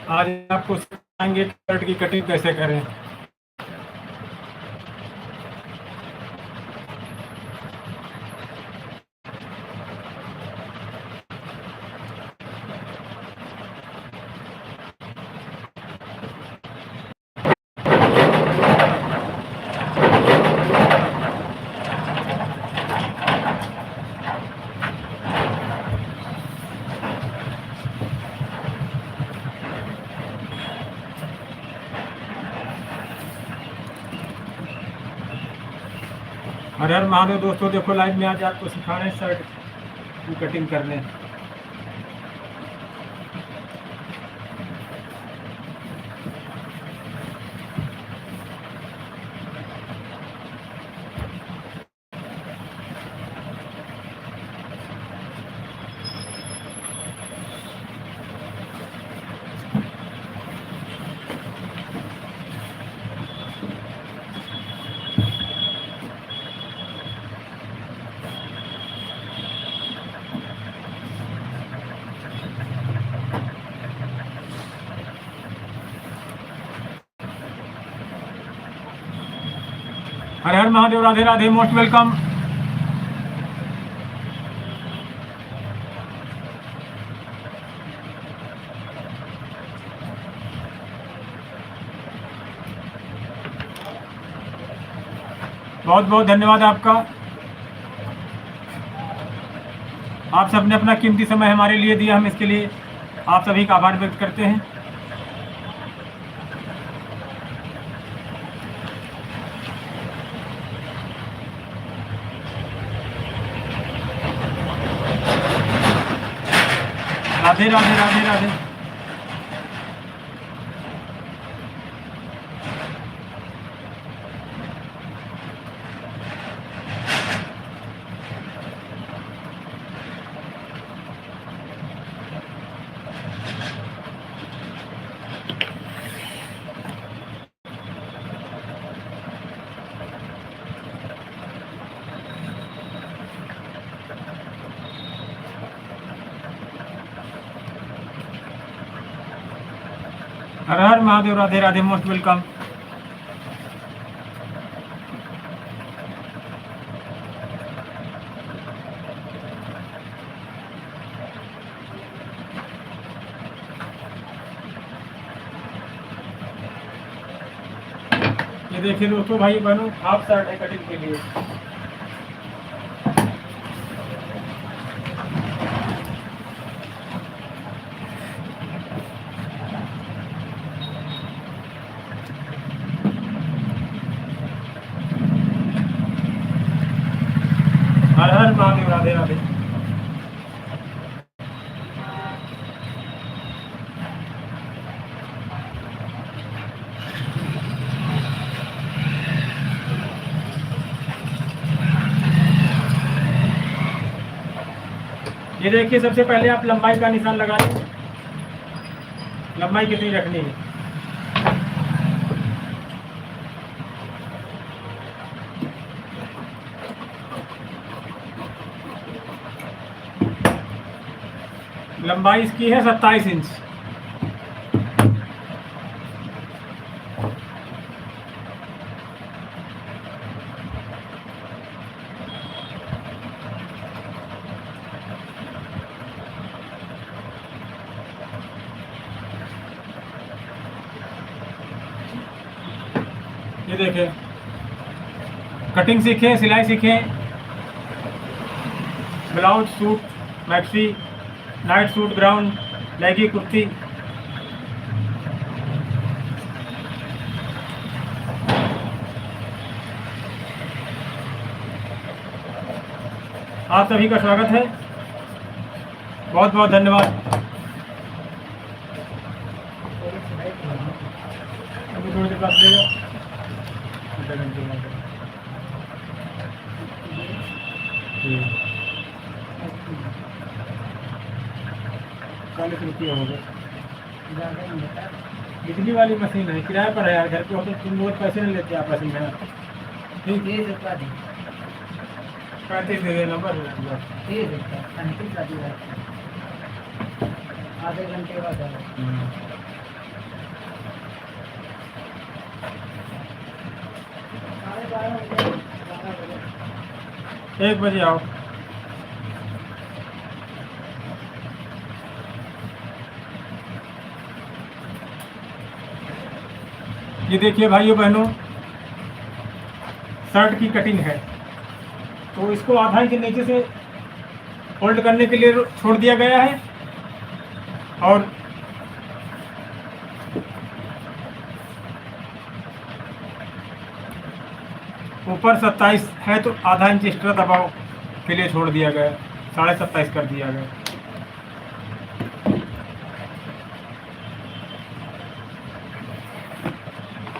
आज आपको सिखाएंगे शर्ट की कटिंग कैसे करें। हर हर महादेव दोस्तों, देखो लाइव में आज आपको सिखा रहे हैं शर्ट की कटिंग करने। हर हर महादेव, राधे राधे, मोस्ट वेलकम। बहुत बहुत धन्यवाद आपका। आप सबने अपना कीमती समय हमारे लिए दिया, हम इसके लिए आप सभी का आभार व्यक्त करते हैं। राधे राधे राधे राधे। हर हर महादेव, राधे राधे, मोस्ट वेलकम। ये देखिए दोस्तों, भाई बहनों, हाफ शर्ट है कटिंग के लिए। हर हर महादेव, राधे राधे। ये देखिए, सबसे पहले आप लंबाई का निशान लगा लें। लंबाई कितनी रखनी है। लंबाई इसकी है 27 इंच। ये देखें, कटिंग सीखें, सिलाई सीखें, blouse, suit, maxi, night suit, ground, लेगी, कुर्ती। आप सभी का स्वागत है, बहुत बहुत धन्यवाद। अभी थोड़ी देर बाद देगा, आधा घंटे बाद। ₹40 होगा। बिजली वाली मशीन है, किराए पर है यार। घर पे होते तुम बहुत पैसे नहीं लेते आप मशीन में। ठीक है, 35 दे देना, नंबर आधे घंटे बाद 1 बजे आओ। ये देखिए भाइयों बहनों, शर्ट की कटिंग है, तो इसको आधा इंच नीचे से फोल्ड करने के लिए छोड़ दिया गया है, और ऊपर 27 है तो आधा इंच एक्स्ट्रा दबाव के लिए छोड़ दिया गया, 27.5 कर दिया गया।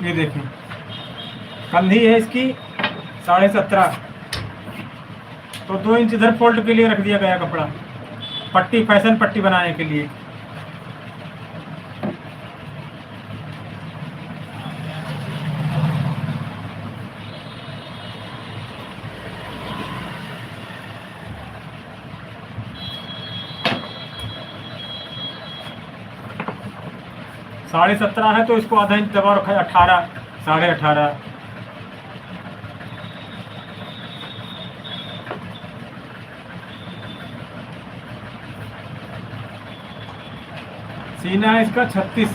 ये देखें, कंधी है इसकी 17.5, तो 2 इंच इधर फोल्ड के लिए रख दिया गया कपड़ा, पट्टी, फैशन पट्टी बनाने के लिए। साढ़े 17 है तो इसको आधा इंच दबाव रखा है, 18, 18.5। सीना है इसका 36,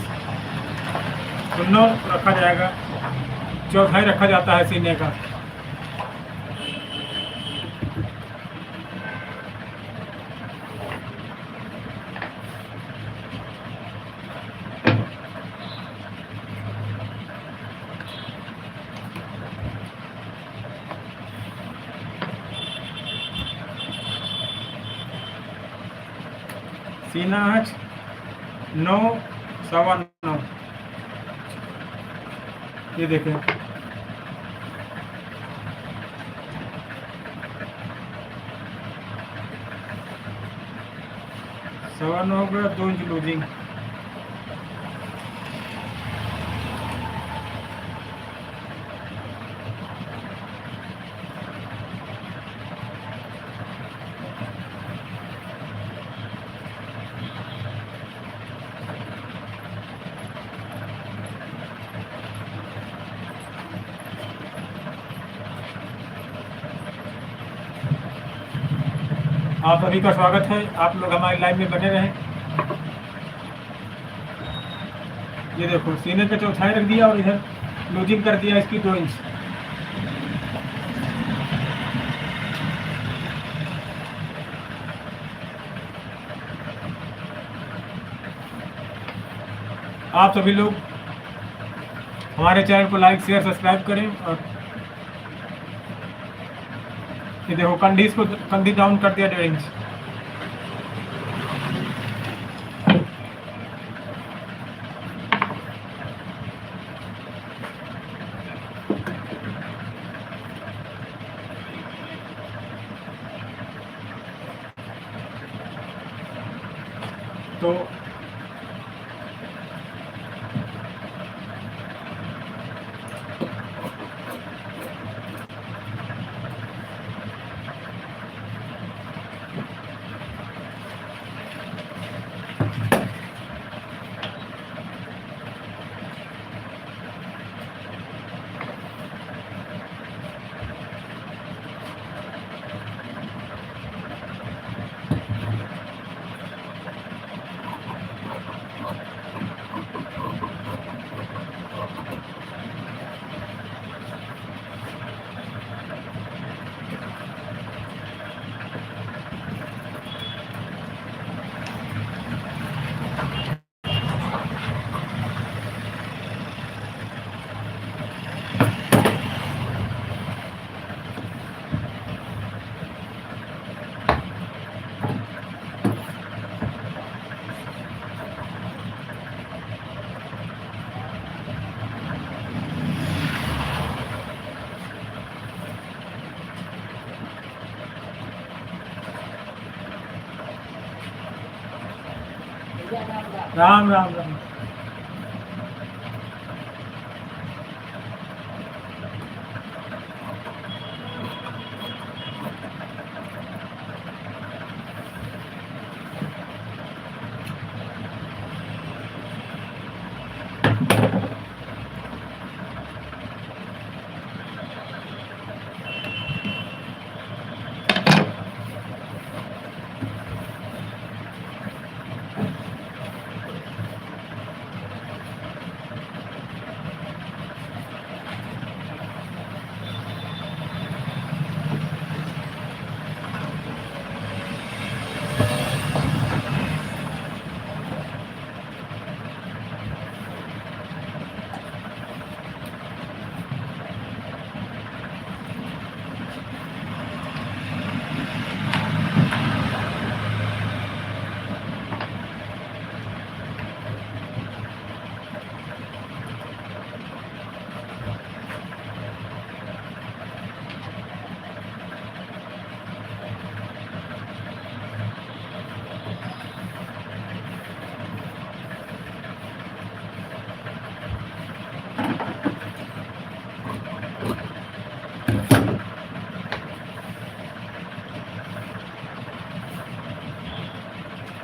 दोनों रखा जाएगा, चौथाई रखा जाता है सीने का। सीना है 9, 9.25। ये देखें, सवा 9 हो गया, 2 इंच लूजिंग। आप सभी का स्वागत है, आप लोग हमारे लाइव में बने रहें। ये देखो, सीने पे चौथाई रख दिया और इधर लूजिंग कर दिया इसकी 2 इंच। आप सभी लोग हमारे चैनल को लाइक, शेयर, सब्सक्राइब करें। और ये देखो, कंधी डाउन कर दिया 1.5 इंच। तो राम राम राम।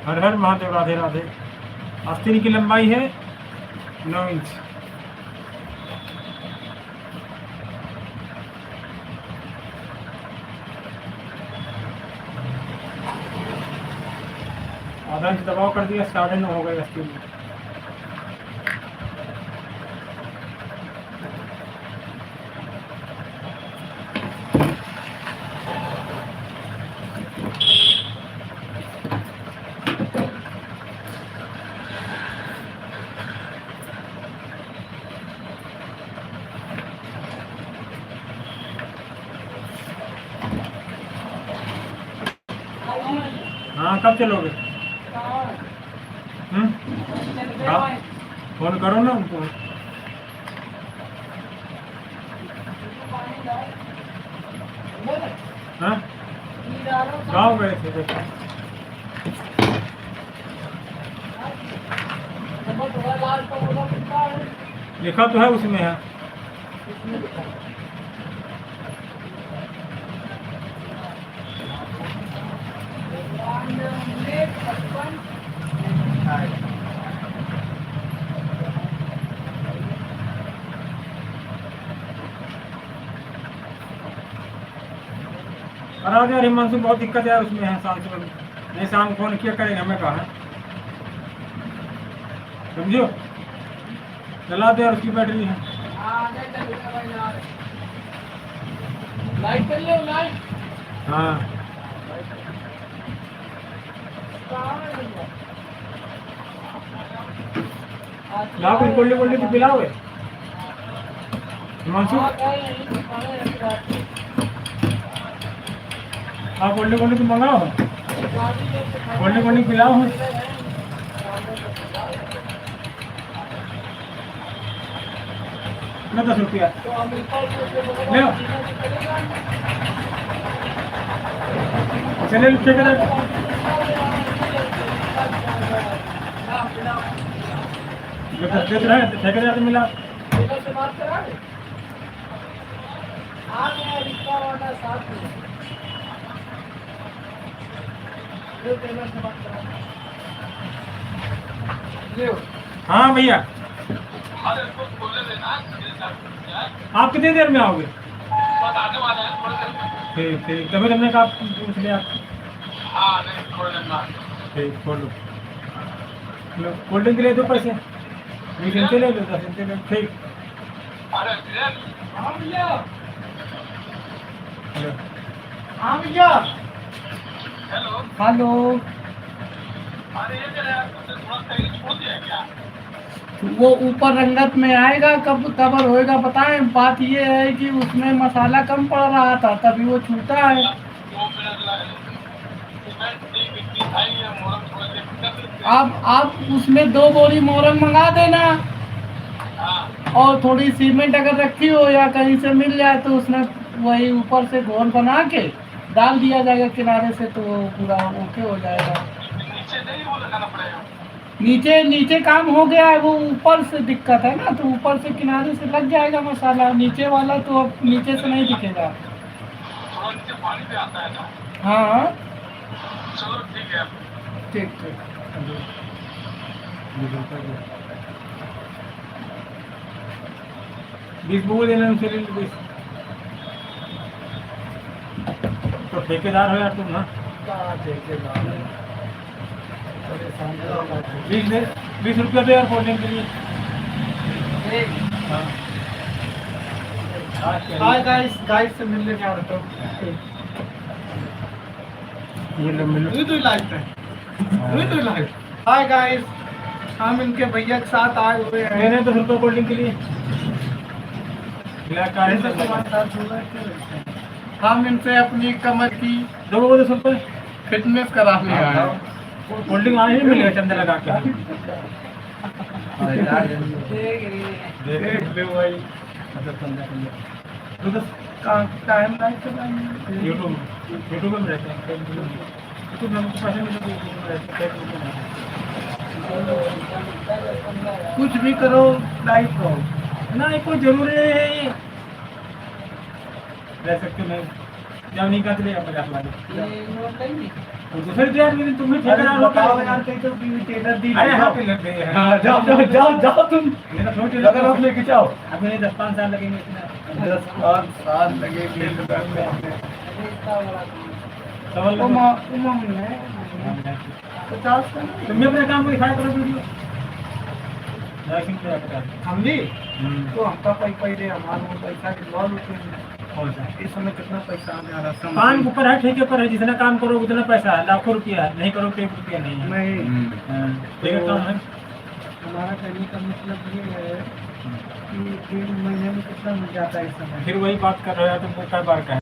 हर हर महादेव, राधे राधे। आस्तीन की लंबाई है 9 इंच। आधा इंच दबाव कर दिया, 9.5 हो गए आस्तीन में। हाँ, कब चलोगे? हाँ, फोन करो ना उनको। हाँ, गाँव गए थे देखो। लिखा तो है उसमें है। और आज यार हिमांशु बहुत दिक्कत है उसमें है, शाम से नहीं, शाम फोन किया करेंगे, हमें कहा है, समझो। चला दे यार, उसकी बैटरी है। हाँ, लाओ कुछ कोल्ड कोल्ड तो पिलाओ हिमांशु। हाँ, कोल्ड कोल्ड तो मंगाओ, कोल्ड कोल्ड पिलाओ। ना 10 रुपया ले लो। चले ठेकेदार, ठेकेदार से मिला। हाँ भैया, आप कितनी देर में आओगे? ठीक ठीक, तभी तुमने कहा पूछ लिया। ठीक, खोल लो, कोल्ड ड्रिंक ले दो पैसे, 20 इंच ले लो, 10 इंच ले लो। ठीक, हाँ भैया। हेलो, हाँ भैया। हेलो। वो ऊपर रंगत में आएगा, कब कवर होएगा बताएं। बात ये है कि उसमें मसाला कम पड़ रहा था, तभी वो छूटा है। आप उसमें 2 बोरी मोरंग मंगा देना, और थोड़ी सीमेंट अगर रखी हो या कहीं से मिल जाए तो उसमें वही ऊपर से घोल बना के डाल दिया जाएगा किनारे से, तो वो पूरा ओके हो जाएगा। नीचे काम हो गया है, वो ऊपर से दिक्कत है ना, तो ऊपर से किनारे से लग जाएगा मसाला, नीचे वाला तो अब नीचे से नहीं दिखेगा। पानी भी आता है ना? हाँ, चलो ठीक है। ठीक ठीक। 20 बोल देना उनसे, 20 तो ठेकेदार हो यार तुम ना। ठेकेदार 20 रुपया दो यार फोल्डिंग के लिए। हाय गाइस से मिलने जा रहा था। ये लो मिलो, तो लाइक हाय गाइस, हम इनके भैया के साथ आए हुए हैं। मैंने 10 रुपये कोल्ड ड्रिंक के लिए। हम इनसे अपनी कमर की 10 रुपये फिटनेस कराने आए हैं। कोल्ड ड्रिंक आने ही मिलेगा चंदे लगा के। देख ले भाई, टाइम लाइक यूट्यूब में रहते हैं, यूट्यूब में पैसे मिलते हैं। कुछ भी करो, लाइक करो ना, कोई जरूरी है रह सकते नहीं, जब नहीं करते 50 वाले। तो दूसरे टेलर में तुम भी अरे ठेकेदार हो बताओ क्या? यार, कहीं तो टेलर दी अरे नहीं। हाँ टेलर दे हैं। हाँ, जाओ जाओ जाओ जाओ तुम, मेरा थोड़ी टेलर लगन आप लेके जाओ। अभी नहीं 10-5 साल लगेंगे इतना। 10 साल लगेंगे दुकान में। सवाल लगो। उमा में है 50 का तुम भी अपने काम को दिखाया करो वीडियो। लाइकिंग पे आता हम भी है। तो हमका पहले हमारे वो पैसा की लॉस होते हैं। कौन सा? इस समय कितना पैसा आने आ रहा है? काम के ऊपर है, ठेके पर है, जितना काम करो उतना पैसा है, लाखों रुपया है, नहीं करो तो 1 रुपया नहीं है। नहीं, हाँ, ठीक है, काम है। हमारा कहने का मतलब ये है कि 1 महीने में कितना मिल जाता है इस समय? फिर वही बात कर रहे हो तुमको कई बार का है।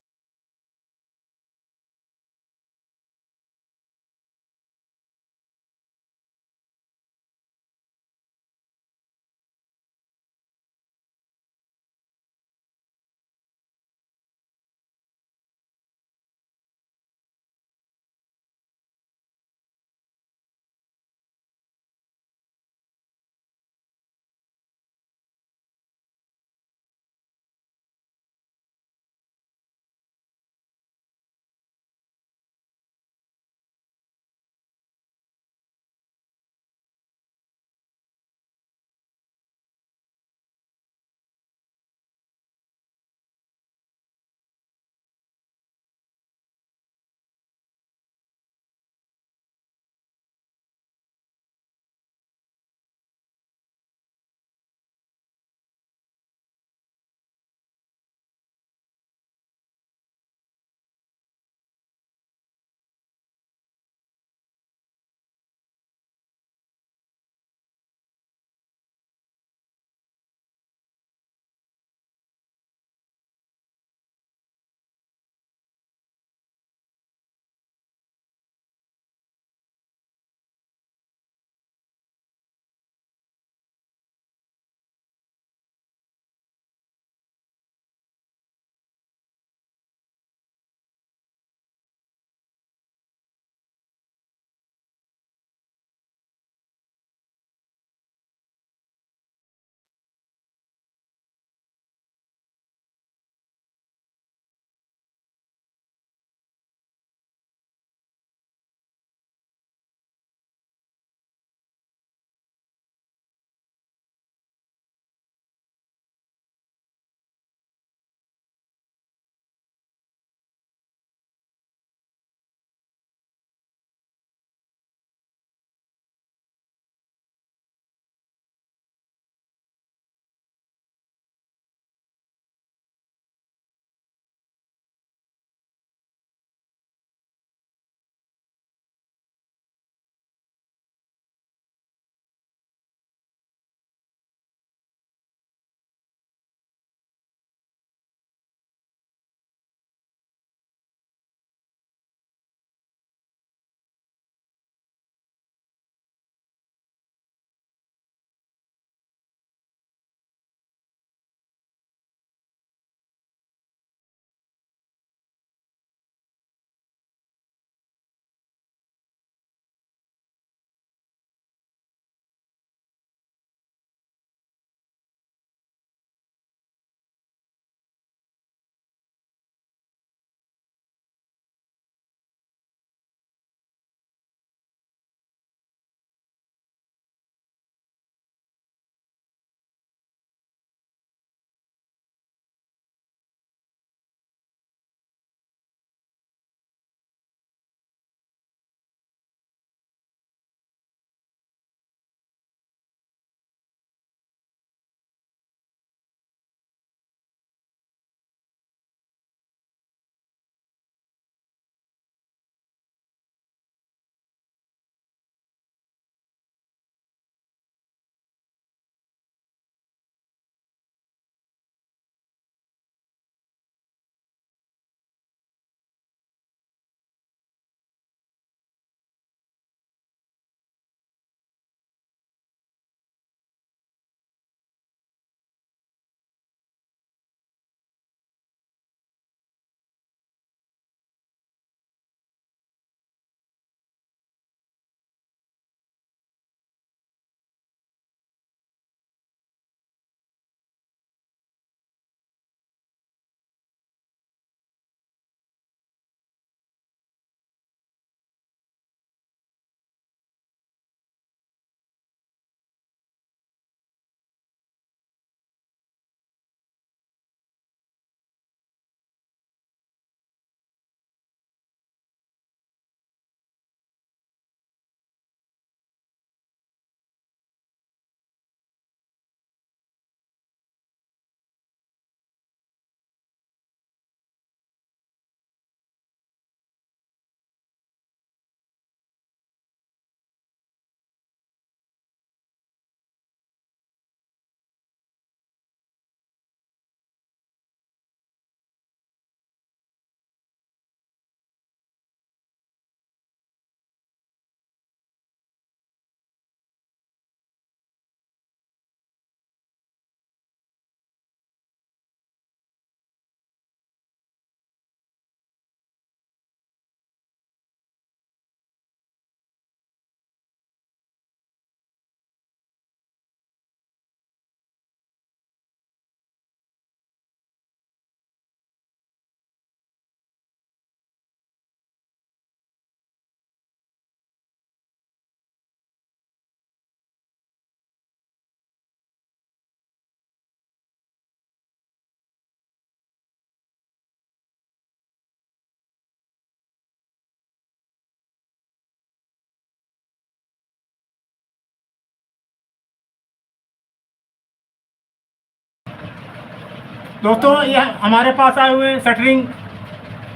दोस्तों ये हमारे पास आए हुए हैं शटरिंग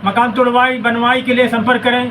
मकान तोड़वाई बनवाई के लिए संपर्क करें।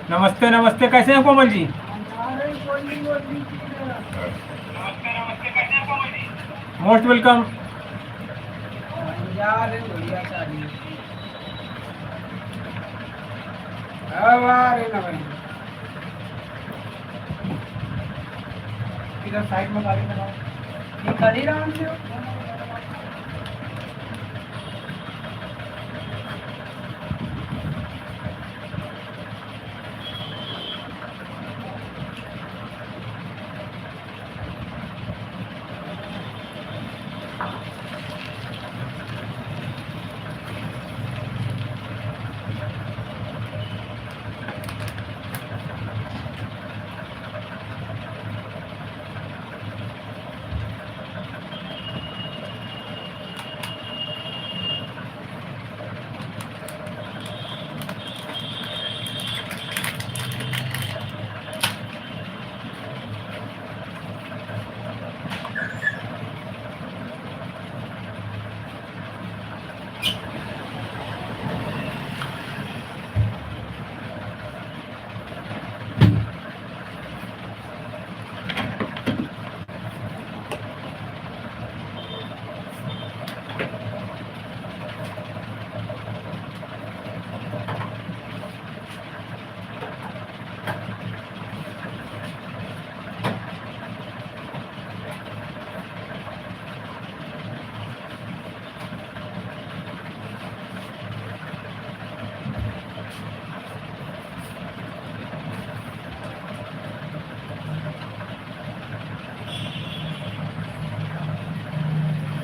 नमस्ते नमस्ते, कैसे हैं कोमल जी? Most welcome. इधर साइड में गाड़ी लगाओ, ये गाड़ी राउंड से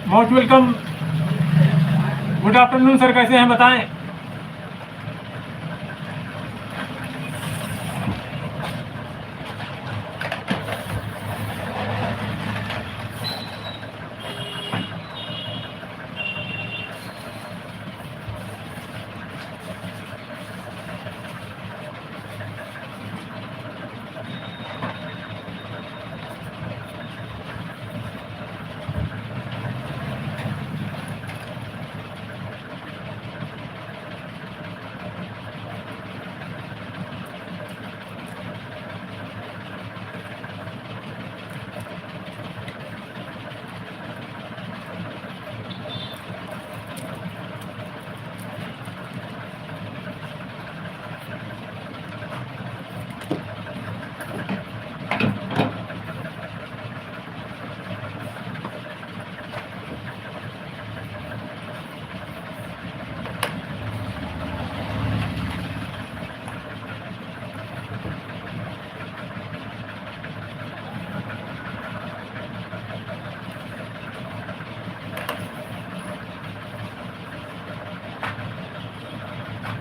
most welcome. Good afternoon sir, कैसे हैं बताएं?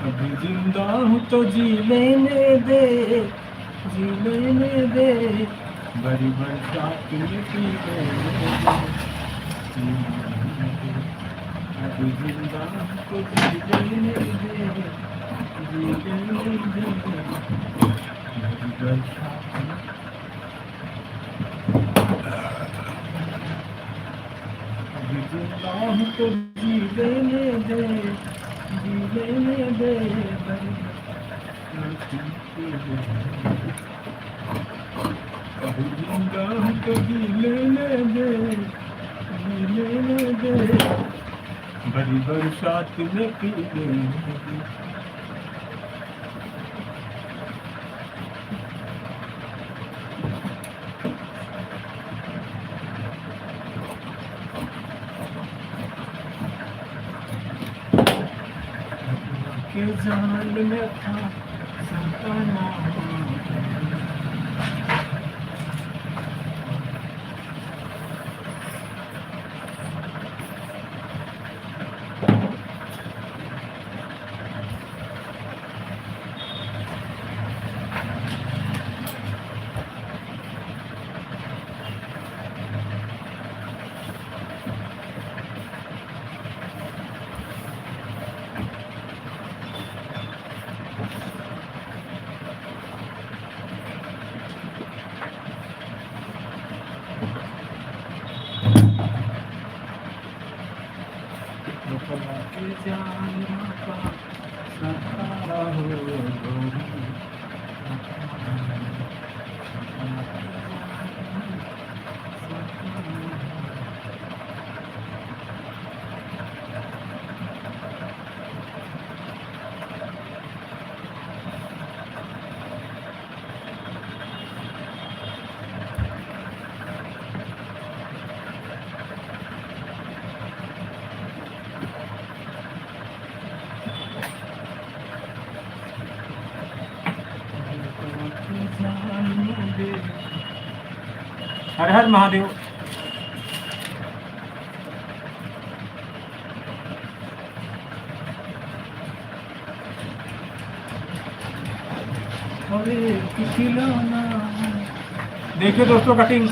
अभी जिंदा हूँ तो जी लेने दे, जी लेने दे, बड़ी बरसात में पी लेने दे, जी लेने दे। अभी जिंदा हूँ तो जी लेने दे, जी लेने दे, बड़ी बरसात में। अभी जिंदा हूँ तो जी लेने दे, जी लेने दे, बड़ी अभी जिंदा हूँ तो जी लेने दे, जी लेने दे, बड़ी बरसात में पी लेने दे। के जाल में था सताना, के जाल में था सताना हो गोरी, हर हर महादेव। देखिए दोस्तों कटिंग।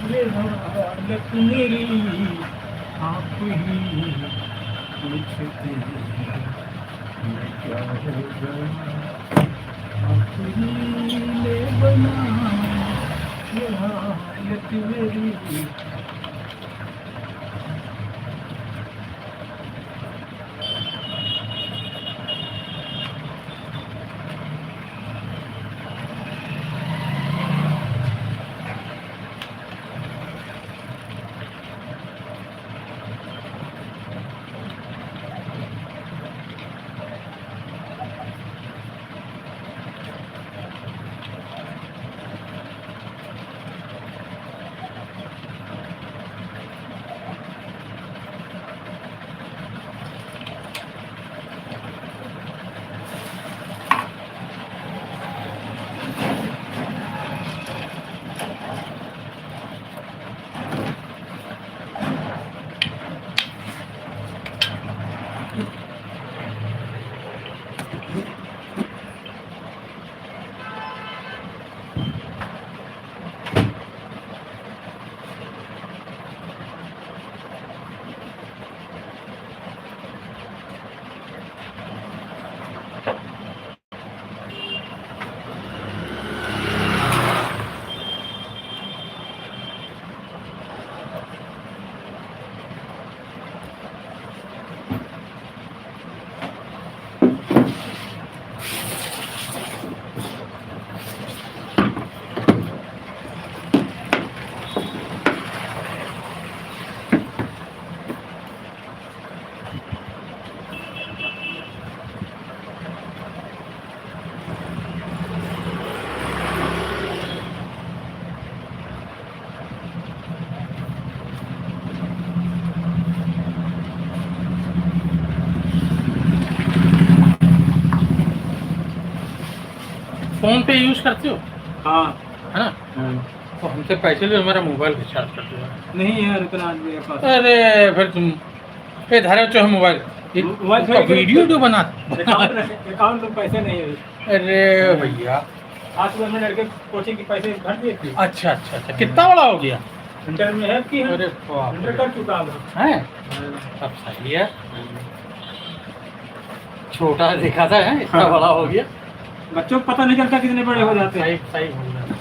ये हालत मेरी आप ही पूछते हैं, मैं क्या हो गया आप ही ने बनाया ये हालत मेरी। फोन पे यूज करते हो हाँ है ना? तो हमसे पैसे ले, हमारा मोबाइल रिचार्ज कर दो। नहीं है इतना आज मेरे पास। अरे फिर तुम ये धारे जो है मोबाइल मोबाइल उसका वीडियो जो बना अकाउंट में पैसे नहीं है। अरे भैया आज सुबह में लड़के कोचिंग के पैसे भर दिए थे। अच्छा अच्छा अच्छा, कितना बड़ा हो गया? इंटर में है कि अरे बाप रे। इंटर कर चुका हूँ। है सब सही है। छोटा देखा था है, इतना बड़ा हो गया। बच्चों को पता नहीं चलता कितने बड़े हो जाते हैं। सही सही बोल रहे हैं।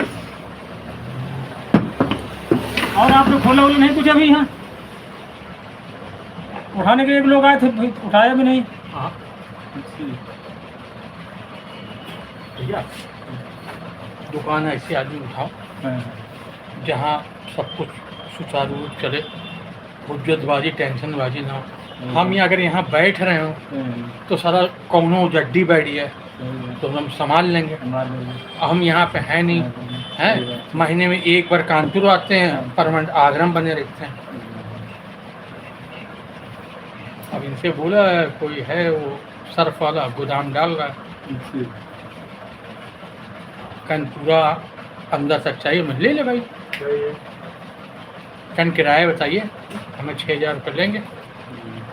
और आप लोग खोला वोला नहीं कुछ अभी यहाँ? उठाने के लिए लोग आए थे, भाई उठाया भी नहीं। हाँ भैया, दुकान ऐसे आदमी उठाओ जहाँ सब कुछ सुचारू रूप चले, हुज्जतबाजी टेंशनबाजी ना हो। हम यहाँ अगर यहाँ बैठ रहे हो तो सारा कौनो जड्डी बैठी है तो हम संभाल लेंगे। हम यहाँ पे हैं नहीं, हैं महीने में एक बार कानपुर आते हैं, परमानेंट आगरा में बने रहते हैं। अब इनसे बोला कोई है वो सर्फ वाला गोदाम डाल रहा है, कन पूरा अंदर तक चाहिए, मैं ले ले भाई। कन किराया बताइए, हमें 6,000 रुपये लेंगे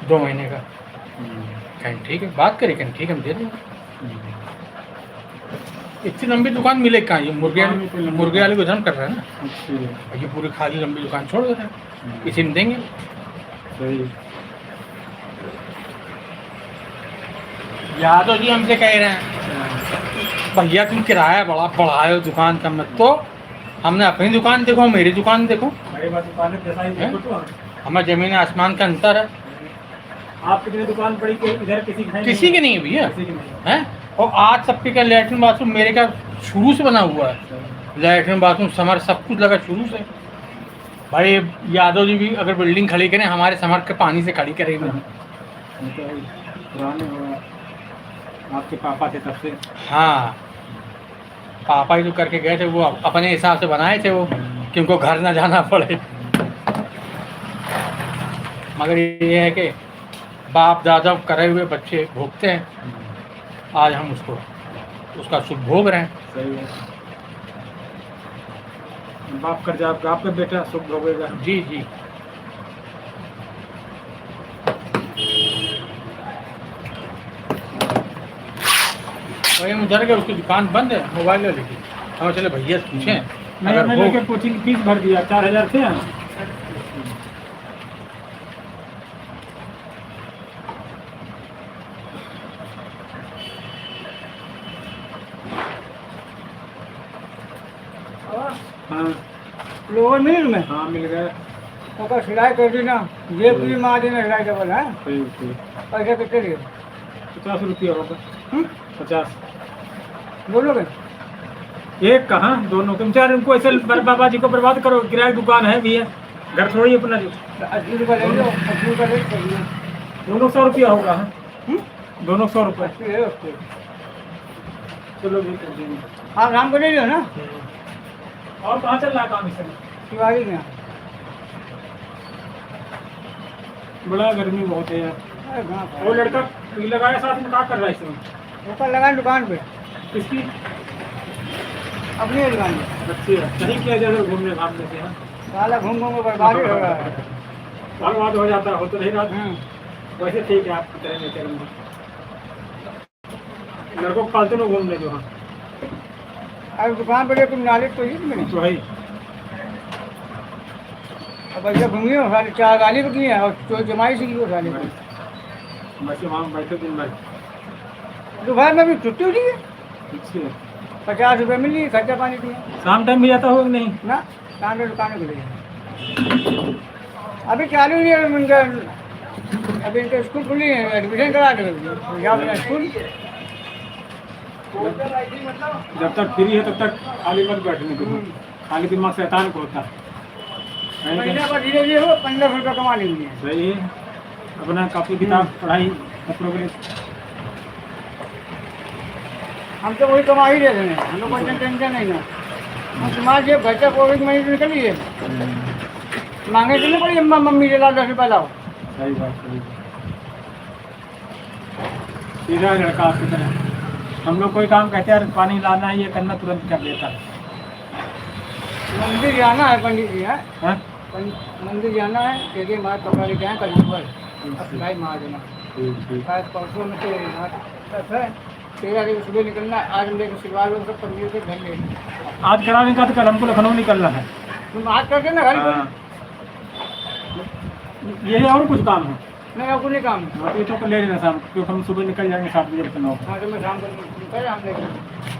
2 महीने का। कहीं ठीक है, बात करें, कहीं ठीक है, हम दे देंगे। इतनी लंबी दुकान मिले कहाँ? ये मुर्गे वाले को धर्म कर रहे हैं ना, ये पूरी खाली लंबी दुकान छोड़ दे रहे हैं, इसी में देंगे। यादव जी हमसे कह रहे हैं भैया तुम किराया बड़ा बढ़ाए हो दुकान का, मत तो हमने अपनी दुकान देखो, मेरी दुकान देखो, हमारे जमीन आसमान का अंतर है। आप कितनी दुकान पड़ी कि इधर किसी की नहीं है भैया, हैं? और आज सबके का लैट्रिन बाथरूम मेरे का शुरू से बना हुआ है, लैट्रिन बाथरूम समर सब कुछ लगा शुरू से। भाई यादव जी भी अगर बिल्डिंग खड़ी करें, हमारे समर के पानी से खड़ी करेंगे। आपके पापा थे तब से? हाँ, पापा ही तो करके गए थे, वो अपने हिसाब से बनाए थे वो, कि उनको घर ना जाना पड़े। मगर ये है कि बाप दादा करे हुए बच्चे भोगते हैं, आज हम उसका सुख भोग रहे हैं। सही है, बाप कर जाए आपका बेटा सुख भोगेगा। जी जी। वही उधर के उसकी दुकान बंद है, मोबाइल लेके हाँ चले भैया से पूछें मैंने अगर हो लेके कोचिंग फीस भर दिया 4,000 थे। हाँ लोअर मिल में हाँ मिल गए। तो सिलाई कर देना, ये पूरी मार देना, सिलाई डबल है। ठीक ठीक। पैसे कितने लिए? 50 रुपया होगा। 50 बोलोगे? एक कहाँ दोनों तुम चार इनको ऐसे बाबा जी को बर्बाद करो। किराए की दुकान है भी है, घर थोड़ी अपना जो। 80 रुपये ले लो, 80 रुपये रेट कर दिया। दोनों 100 रुपया होगा। हाँ दोनों 100 रुपये। 80 है उसके। चलो भी कर देंगे। आप शाम को ले लो ना, और कहाँ चल रहा है काम इसमें? शिवाजी के यहाँ। बड़ा गर्मी बहुत है यार। अरे कहाँ पर? वो लड़का लगाया साथ में, क्या कर रहा है इसमें? ऊपर लगा दुकान पे, इसकी अपनी दुकान पे। अच्छी है, नहीं किया जाए घूमने घामने से। हाँ साला घूम घूम के बर्बाद ही हो रहा है। बर्बाद हो जाता हो तो नहीं रहा। हम्म। वैसे ठीक है आपकी तरह नेचर में। लड़कों को पालतू लोग घूमने जो। हाँ अरे दुकान पे तुम नाले तो ही मैंने तो भाई अब ऐसे घूमी हो, साले 4 गाली भी की है और तो जमाई से की हो साले को। बस वहाँ बैठे दिन भर। दोपहर में भी छुट्टी हुई है, अच्छी है। 50 रुपये मिली, खर्चा पानी दिया शाम टाइम भी जाता हो कि नहीं? ना। शाम में दुकानें खुली अभी चालू नहीं है उनका। अभी इनका स्कूल खुली है, एडमिशन करा दो या अपना स्कूल। जब तक फ्री है तब तक खाली मत बैठने को। खाली दिमाग शैतान को होता है। महीने पर धीरे धीरे वो 1500 रुपये कमा लेंगे। सही है, अपना कापी किताब पढ़ाई का प्रोग्रेस। हम तो वही कमा ही रहे हैं, हम लोग कोई टेंशन नहीं है। हम तुम्हारे जेब खर्चा कोविड महीने निकली है, मांगे तो नहीं पड़ी अम्मा मम्मी से 10 रुपये लाओ। सही बात, सही बात। सीधा लड़का आपकी तरह। हम लोग कोई काम कहते हैं पानी लाना है ये करना, तुरंत कर देता है। मंदिर जाना है पंडित जी है, हाँ? मंदिर जाना है, देखिए मार पकड़ के जाए कल सुबह अब भाई मार देना। ठीक ठीक। शायद परसों में तो है 13 तारीख सुबह निकलना है। आज हम लेकर सिलवा लो सब पंडित से घर ले। आज कराने का तो कल हमको लखनऊ निकलना है। तुम आज करके ना घर हाँ। ये है और कुछ काम है? नहीं और कोई काम नहीं। हाँ, ये तो ले लेना शाम, क्योंकि हम सुबह निकल जाएंगे 7 बजे लखनऊ। हाँ तो मैं शाम को निकल हम लेकर।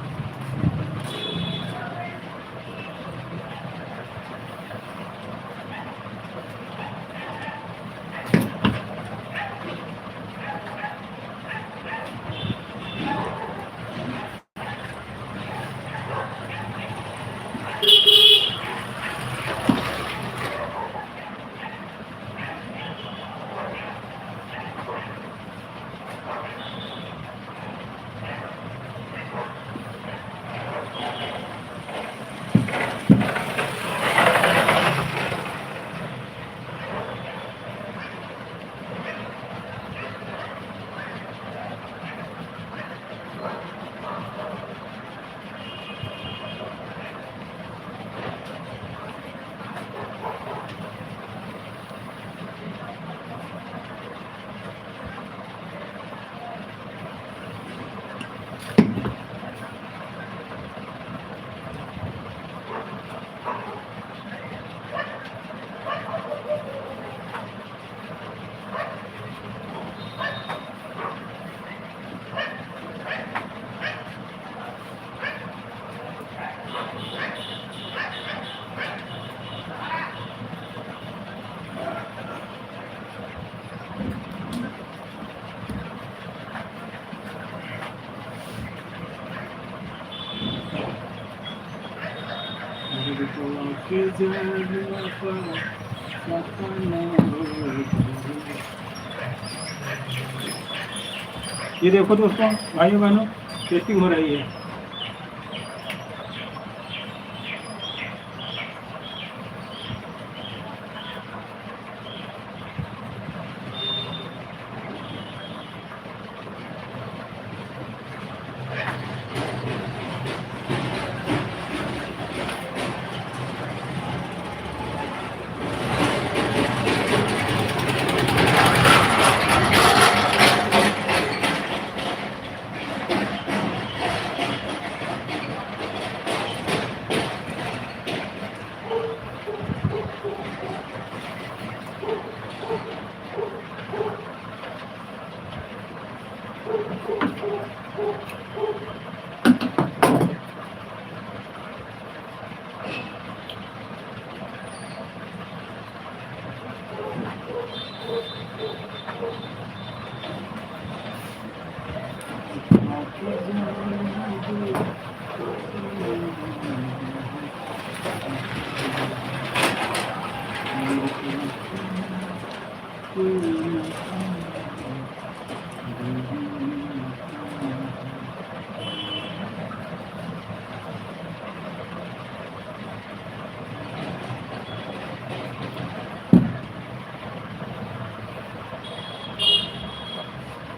ये देखो दोस्तों, भाइयों बहनों, टेस्टिंग हो रही है।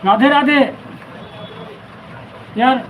राधे राधे यार।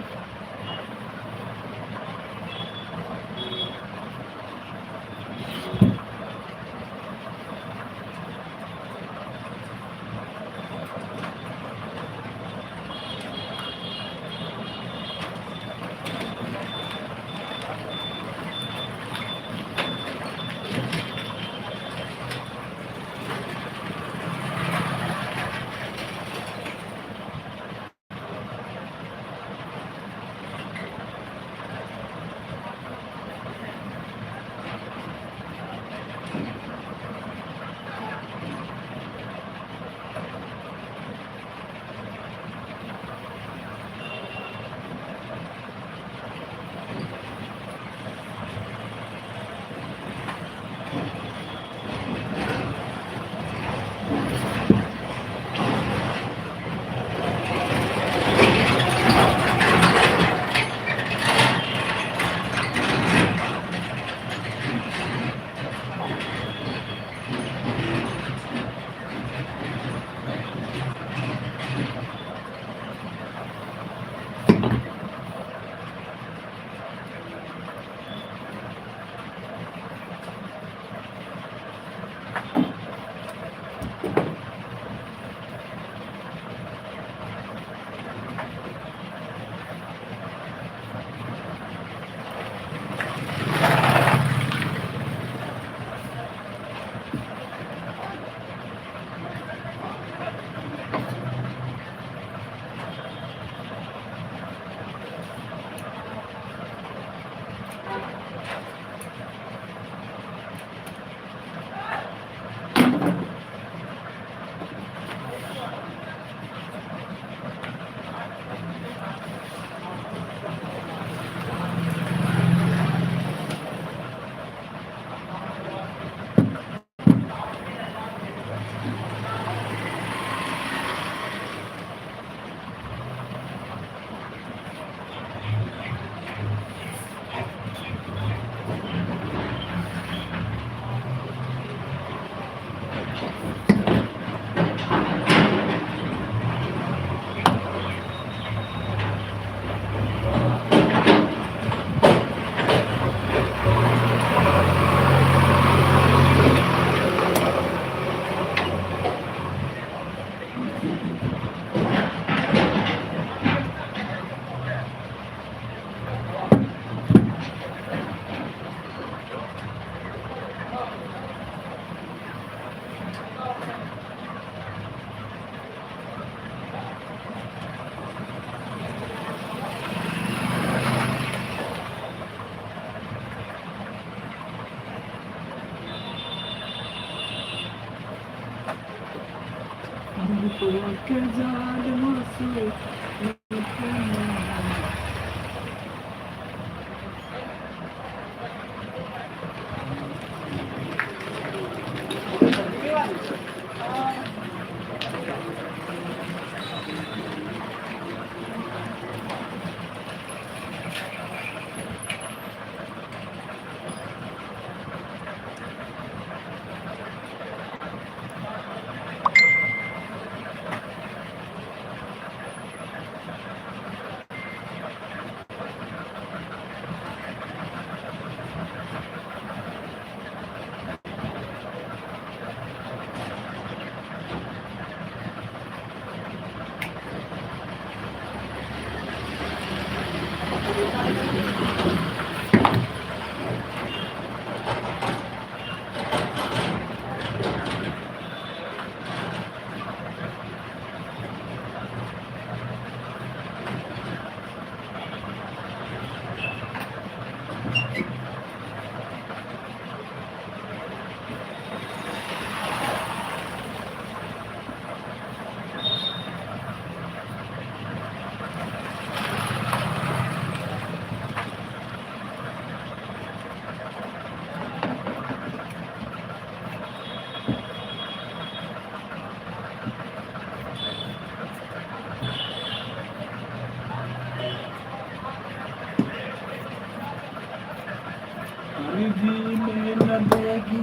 देगी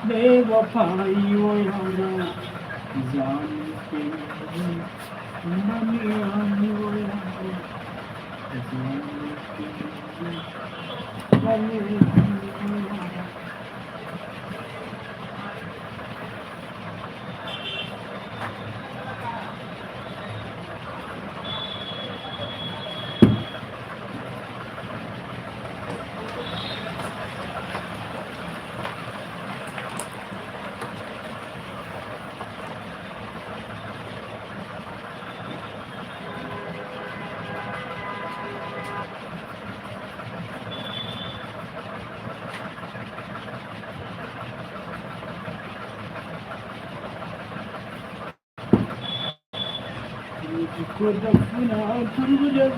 बेवफाई वो यारा जान के मन आई वो यारा जान के मन आई वो यारा। को दफना तुम जब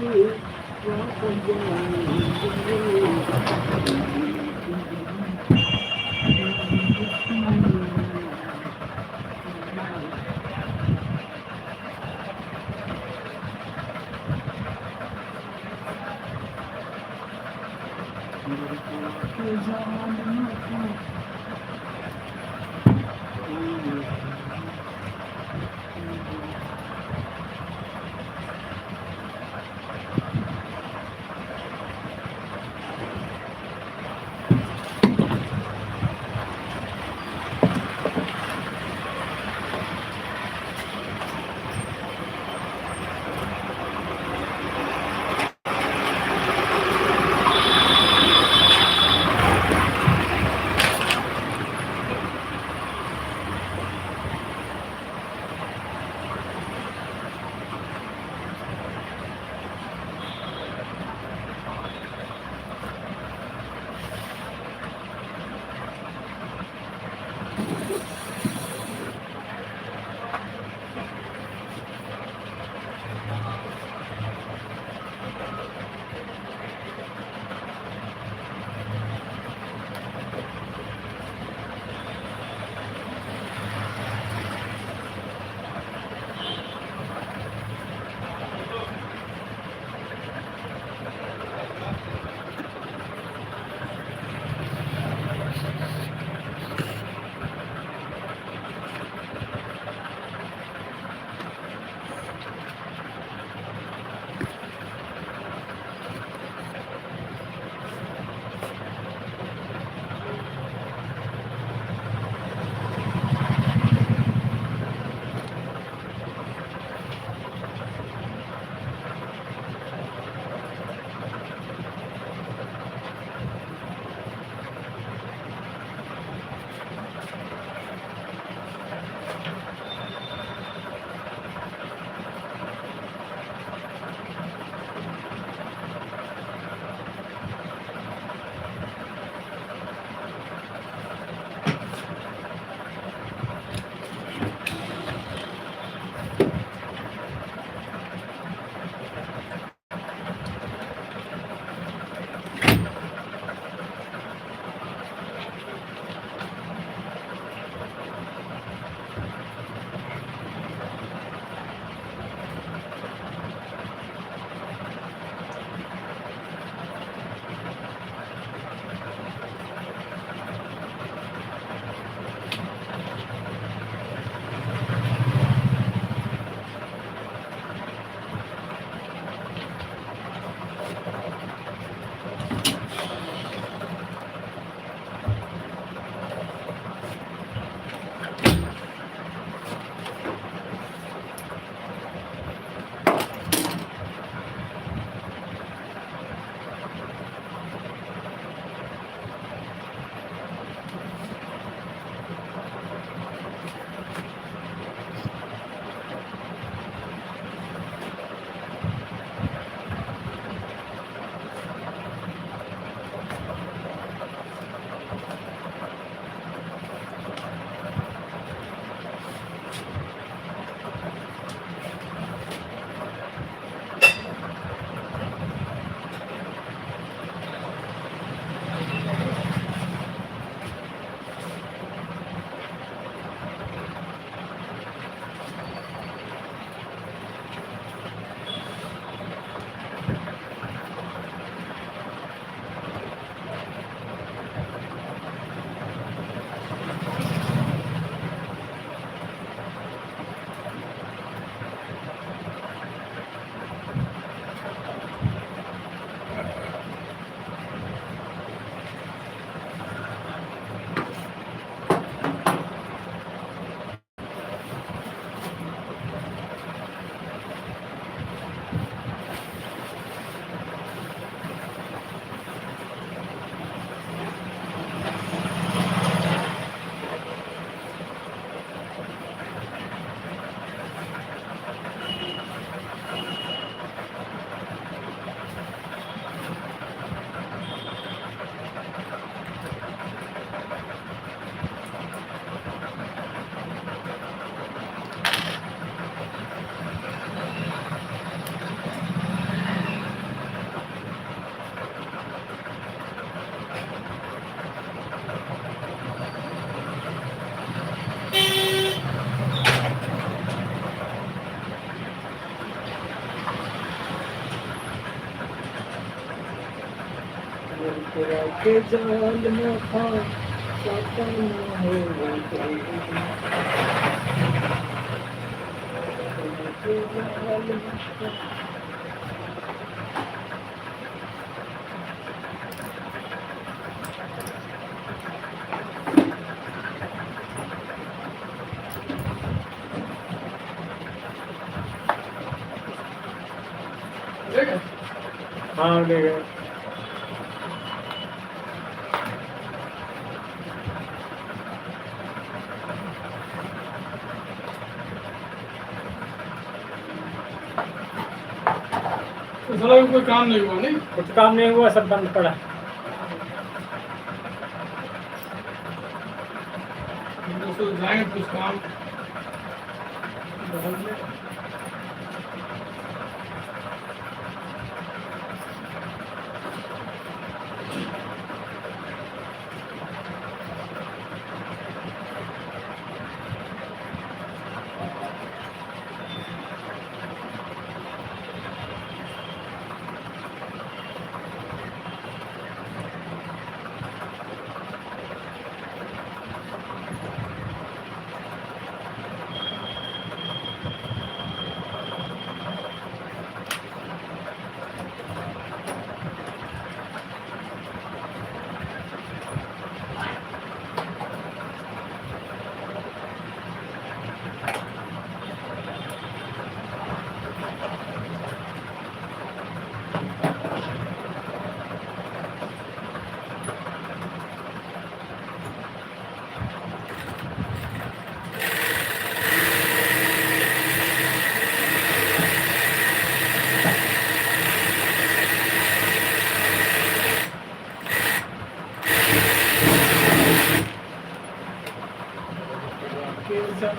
के जाल में फंसा न हो गई, के जाल में हाँ ले गए। साला कोई काम नहीं हुआ नहीं। कुछ काम नहीं हुआ, सब बंद पड़ा। दोस्तों जाएंगे कुछ काम के जाल में के जाल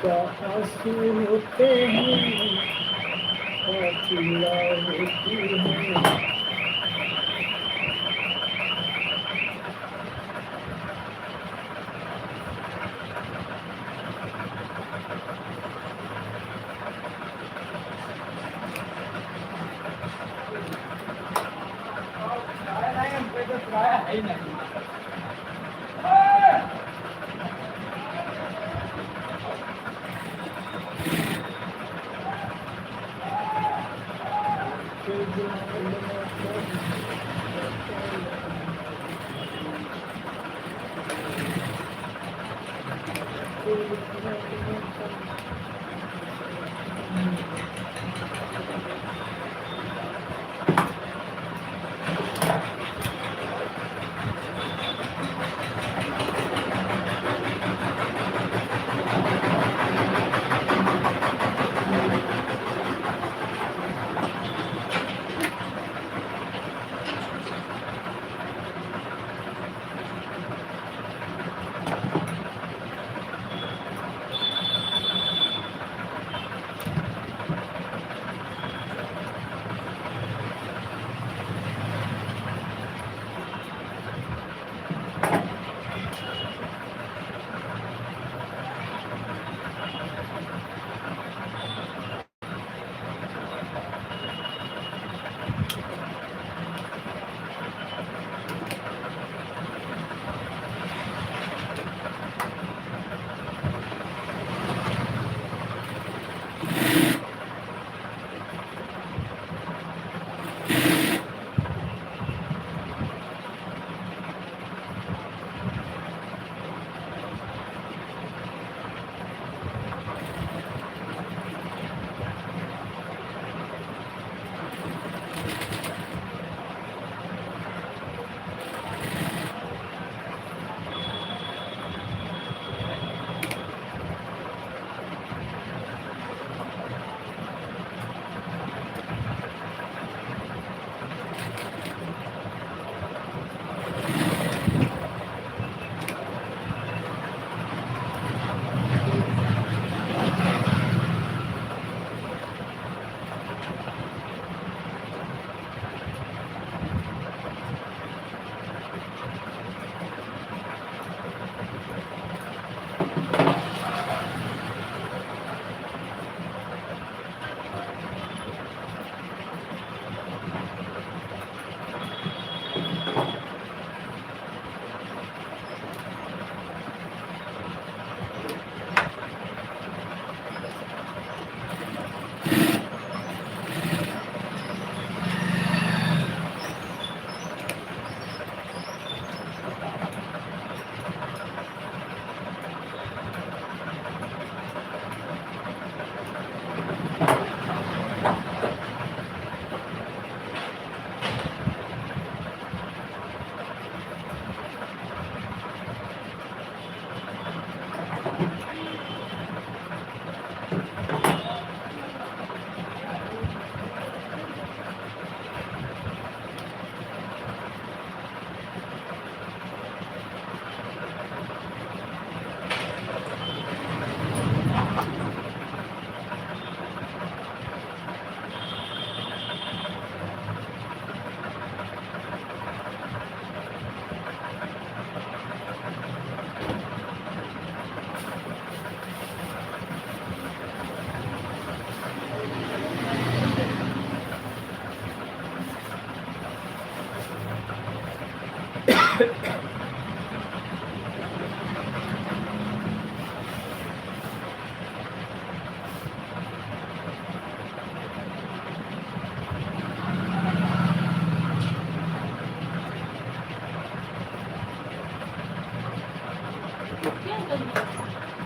क्या आंसू होते हैं, क्या चिल्ला होती है।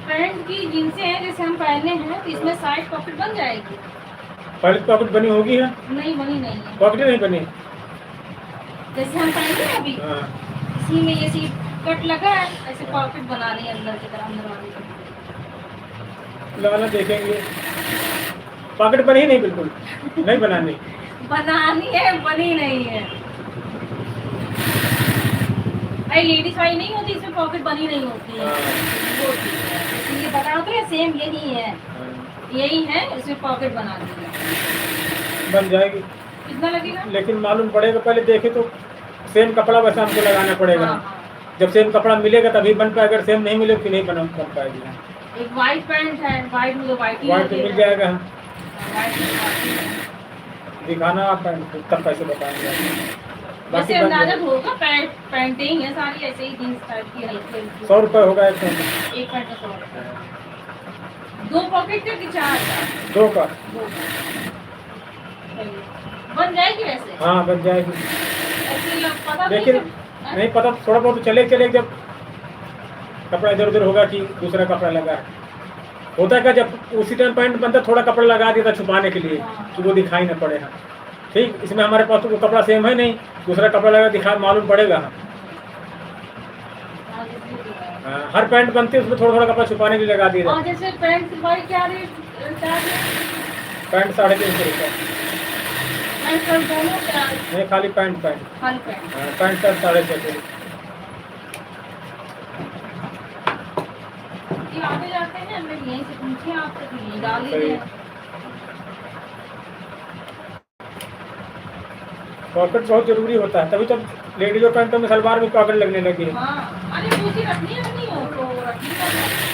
पैंट की जींसें हैं जैसे हम पहने हैं तो इसमें साइड पॉकेट बन जाएगी? पहले पॉकेट बनी होगी है, नहीं बनी नहीं है। पॉकेट नहीं बनी। जैसे हम पहने हैं अभी हाँ, इसी में ये सी कट लगा है, ऐसे पॉकेट बना रही है अंदर की तरफ, अंदर वाली तरफ। लगाना देखेंगे। पॉकेट बनी नहीं, बिल्कुल नहीं बनानी। बनानी है, बनी नहीं है। अरे लेडीज वाली नहीं होती, इसमें पॉकेट बनी नहीं होती है। हाँ। वो चीज़ है। तो ये बना तो है सेम यही है, यही है, इसमें पॉकेट बना दी है। बन जाएगी, कितना लगेगा? लेकिन मालूम पड़ेगा, पहले देखे तो सेम कपड़ा वैसा हमको लगाना पड़ेगा। हाँ, हाँ। जब सेम कपड़ा मिलेगा तभी बन पाएगा, अगर सेम नहीं मिले फिर नहीं बन पाएगी। एक वाइट पैंट है, वाइट में तो वाइट ही वाइट तो मिल जाएगा। वाइट में वाइट ही है। दिखाना आप तब पैसे बताएंगे। वैसे अंदाजा होगा, पैंटें ही है सारी ऐसे ही जींस टाइप की हल्की हल्की। 100 रुपये होगा एक पैंट। एक पैंट का 100 रुपये। 2 पॉकेट का कि 4 का? 2 का। 2 का। चलिए। बन जाएगी वैसे? हाँ बन जाएगी, ऐसे पता लेकिन नहीं पता, थोड़ा बहुत चले जब कपड़ा इधर उधर होगा कि दूसरा कपड़ा लगा है। होता है क्या, जब उसी टाइम पैंट बनता थोड़ा कपड़ा लगा दिया था छुपाने के लिए कि वो दिखाई ना पड़े। हाँ ठीक, इसमें हमारे पास तो वो कपड़ा सेम है नहीं, दूसरा कपड़ा लगा दिखा मालूम पड़ेगा। हाँ, हर पैंट बनती है उसमें थोड़ा थोड़ा कपड़ा छुपाने के लिए लगा दिया। और जैसे पैंट सिलवाई क्या रेट चार्ज है? पैंट 350 रुपये। पैंट शर्ट दोनों क्या? नहीं खाली पैंट। खाली पैंट। हाँ, पैंट शर्ट 650। ये आगे जाते हैं, मैं यहीं से पूछे आपसे तो यहीं डाल ही हैं। पॉकेट बहुत जरूरी होता है, तभी तो लेडीज और पैंटों में सलवार में पॉकेट लगने लगी है। हाँ, अरे पूछी रखनी है नहीं हो तो रखनी है।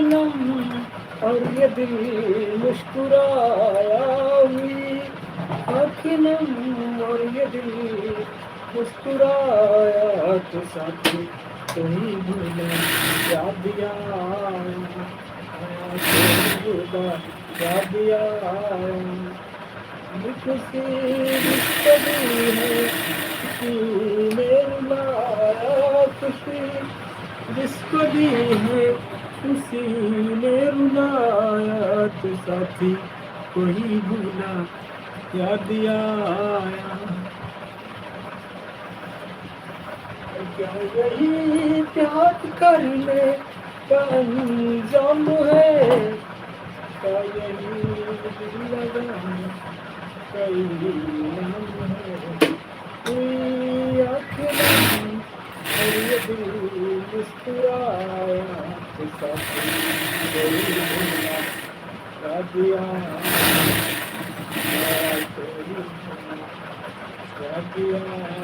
नम और ये दिल मुस्कुराया हुई, आँखें नम और ये दिल मुस्कुराया, तो साथी कोई भूला याद आया, कोई भूला याद आया। किसी रिश्ते है किसी ने रुलाया, किसी जिसको दी है उसी ने रुलाया, तो साथी कोई भूला याद आया। क्या यही प्यार करने का अंजाम है, क्या यही दिल लगाना कई नाम है, कोई आँखें नम और ये दिल मुस्कुराया, तो साथी कोई भूला याद आया, कोई भूला याद आया।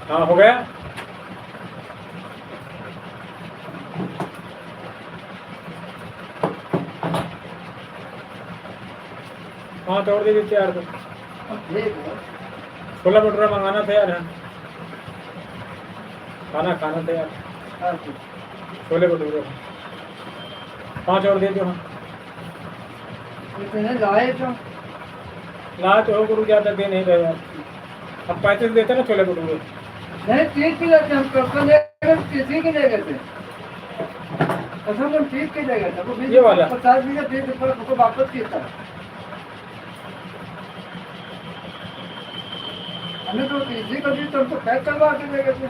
हाँ हो गया। हाँ तोड़ दीजिए तैयार को। छोला भटूरा मंगाना तैयार है, खाना खाना तैयार, छोले भटूरे 5 और दे दो। हाँ लाए तो हो गुरु, ज़्यादा दे नहीं रहे यार। अब 35 देते ना छोले भटूरे। नहीं 30 की लेते हम किसी की जगह से कसम हम 30 की जगह से वो ये वाला 50 की 30 रुपये को वापस किया था हमें, तो 30 को दी तो हमको पैक करवा के जगह से।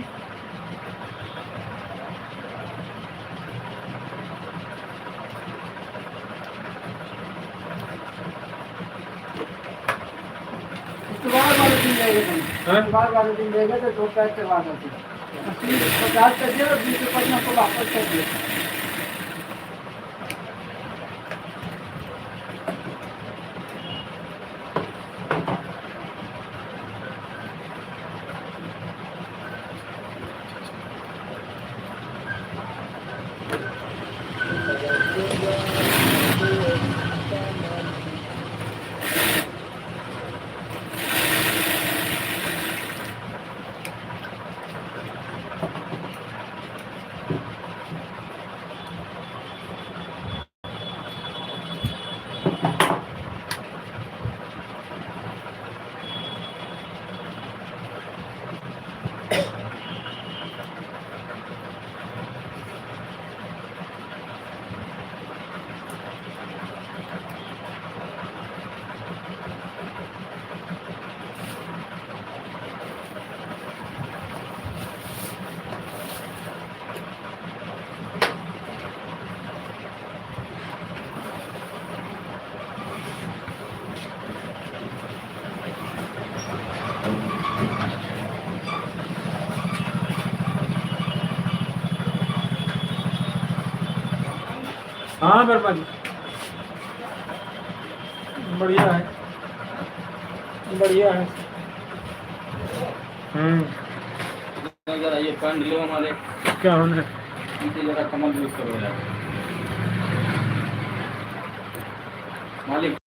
हाँ? शुक्रवार वाले दिन ले गए थे, 2 पैक करवाना थे, 50 कर दिया और 20 रुपये में आपको वापस कर दिया। हाँ बर्मा जी, बढ़िया है, बढ़िया है। जरा ये पैंट लो हमारे, क्या होने इनसे जरा कमर यूज करो यार मालिक।